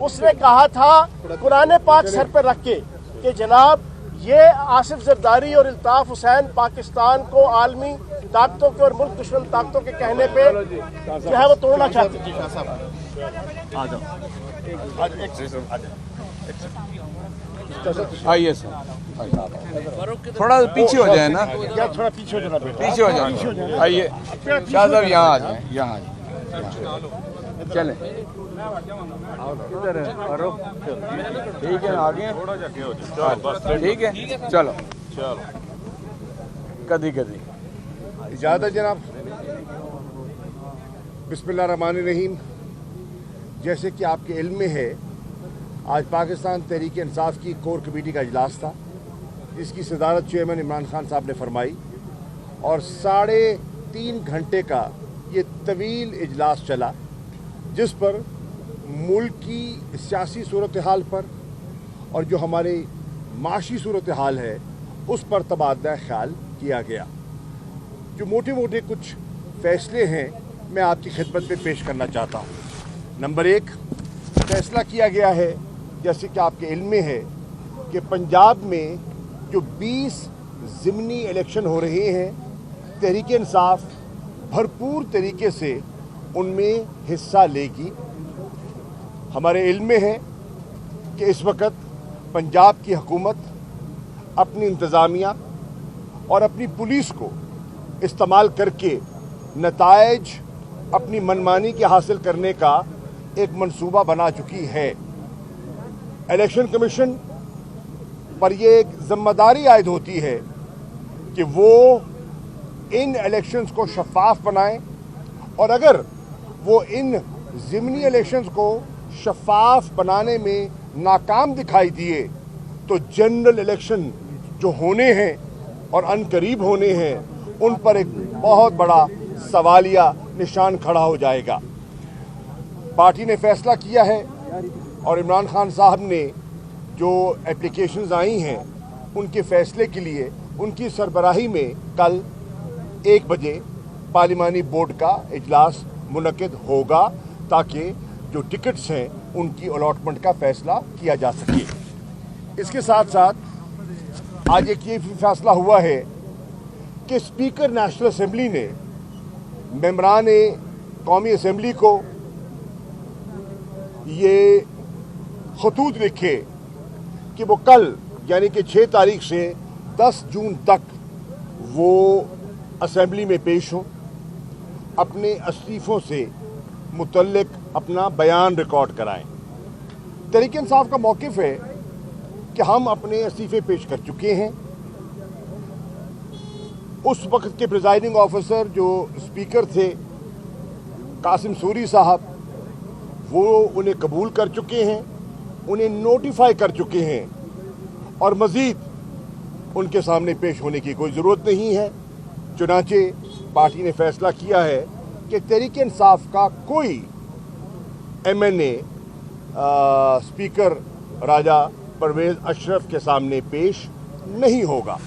उसने कहा था कुरान पाक सर पर रख के कि जनाब ये आसिफ जरदारी और इल्ताफ हुसैन पाकिस्तान को आलमी ताकतों के और मुल्क दुश्मन ताकतों के कहने पे जो है वो तोड़ना चाहते थे। आइए सर, थोड़ा पीछे हो जाए ना, क्या थोड़ा पीछे हो जाना बेटा, पीछे हो जाए। आइए शाह साहब, यहाँ आ जाए, यहाँ आ जाए, चले किधर है? ठीक है, आगे ठीक है, चलो कदी कदी इजाज़त जनाब। बिस्मिल्लाहिर्रहमानिर्रहीम। जैसे कि आपके इल्म में है, आज पाकिस्तान तहरीक इंसाफ की कोर कमेटी का इजलास था, जिसकी सदारत चेयरमैन इमरान खान साहब ने फरमाई और 3.5 घंटे का ये तवील इजलास चला, जिस पर मुल्क की सियासी सूरत हाल पर और जो हमारे माशी सूरत हाल है उस पर तबादला ख्याल किया गया। जो मोटे मोटे कुछ फ़ैसले हैं मैं आपकी खिदमत में पेश करना चाहता हूँ। नंबर 1, फैसला किया गया है, जैसे कि आपके इल्म में है, कि पंजाब में जो 20 ज़िमनी इलेक्शन हो रहे हैं, तहरीक इंसाफ भरपूर तरीके से उनमें हिस्सा लेगी। हमारे इल्म में है कि इस वक्त पंजाब की हुकूमत अपनी इंतज़ामिया और अपनी पुलिस को इस्तेमाल करके नताइज अपनी मनमानी के हासिल करने का एक मंसूबा बना चुकी है। इलेक्शन कमीशन पर यह एक जिम्मेदारी आयद होती है कि वो इन इलेक्शंस को शफाफ बनाएं, और अगर वो इन ज़िमनी इलेक्शंस को शफाफ बनाने में नाकाम दिखाई दिए तो जनरल इलेक्शन जो होने हैं और अनकरीब होने हैं उन पर एक बहुत बड़ा सवालिया निशान खड़ा हो जाएगा। पार्टी ने फैसला किया है और इमरान खान साहब ने जो एप्लीकेशंस आई हैं उनके फैसले के लिए उनकी सरबराही में कल 1 बजे पार्लिमानी बोर्ड का इजलास मुनक्किद होगा, ताकि जो टिकट्स हैं उनकी अलॉटमेंट का फैसला किया जा सके। इसके साथ साथ आज एक ये फैसला हुआ है कि स्पीकर नेशनल असेंबली ने मेंबरान कौमी असेंबली को ये खतूत लिखे कि वो कल यानी कि 6 तारीख से 10 जून तक वो असेंबली में पेश हों, अपने इस्तीफ़ों से मुतल्लिक अपना बयान रिकॉर्ड कराएं। तहरीक इंसाफ का मौक़िफ़ है कि हम अपने इस्तीफ़े पेश कर चुके हैं। उस वक्त के प्रिजाइडिंग ऑफिसर जो स्पीकर थे कासिम सूरी साहब, वो उन्हें कबूल कर चुके हैं, उन्हें नोटिफाई कर चुके हैं और मज़ीद उनके सामने पेश होने की कोई ज़रूरत नहीं है। चुनांचे पार्टी ने फैसला किया है कि तहरीक इंसाफ का कोई MNA स्पीकर राजा परवेज़ अशरफ के सामने पेश नहीं होगा।